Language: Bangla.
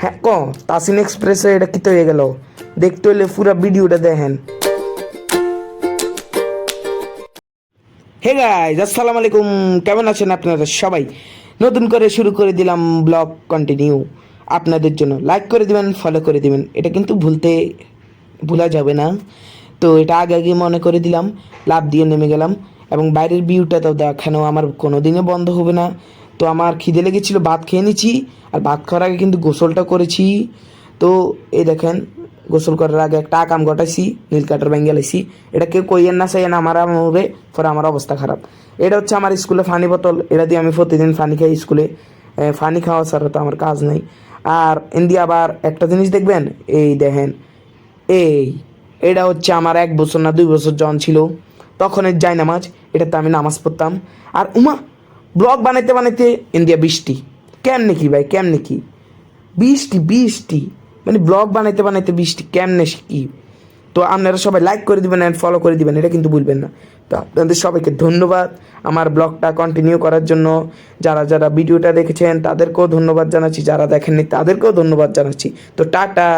হ্যাঁ তাসিন এক্সপ্রেসে এটা কি তো হয়ে গেল, দেখতে হলে পুরো ভিডিওটা দেখেন। হে গাইস, আসসালামু আলাইকুম, কেমন আছেন আপনারা সবাই? নতুন করে শুরু করে দিলাম ব্লগ কন্টিনিউ আপনাদের জন্য। লাইক করে দিবেন, ফলো করে দিবেন, এটা কিন্তু ভুলা যাবে না। তো এটা আগে আগে মনে করে দিলাম, লাভ দিয়ে নেমে গেলাম। এবং বাইরের ভিউটা তো দেখানো আমার কোনো দিনে বন্ধ হবে না। তো আমার খিদে লেগেছিলো, ভাত খেয়ে নিচ্ছি। আর ভাত খাওয়ার আগে কিন্তু গোসলটা করেছি। তো এই দেখেন, গোসল করার আগে একটা আকাম ঘটাইছি, নীল কাটার ব্যাঙ্গে লাইছি। এটা কেউ কইয়েন না চাইয়েন আমার আমরে, পরে আমার অবস্থা খারাপ। এটা হচ্ছে আমার স্কুলে ফানি বোতল, এটা দিয়ে আমি প্রতিদিন ফানি খাই স্কুলে। ফানি খাওয়া ছাড়া তো আমার কাজ নেই। আর এনদি আবার একটা জিনিস দেখবেন, এই দেখেন, এই এটা হচ্ছে আমার 1 বছর না 2 বছর জন ছিল তখনের যাই নামাজ। এটাতে আমি নামাজ পড়তাম। আর উমা, ব্লগ বানাইতে বানাইতে ইন্ডিয়া বৃষ্টি, কেমনে কি ভাই, কেমনে কি বৃষ্টি বৃষ্টি, মানে ব্লগ বানাইতে বানাইতে বৃষ্টি কেমনে কি। তো আপনারা সবাই লাইক করে দিবেন অ্যান্ড ফলো করে দিবেন, এটা কিন্তু ভুলবেন না। তো আপনাদের সবাইকে ধন্যবাদ আমার ব্লগটা কন্টিনিউ করার জন্য। যারা যারা ভিডিওটা দেখেছেন তাদেরকেও ধন্যবাদ জানাচ্ছি, যারা দেখেননি তাদেরকেও ধন্যবাদ জানাচ্ছি। তো টাটা।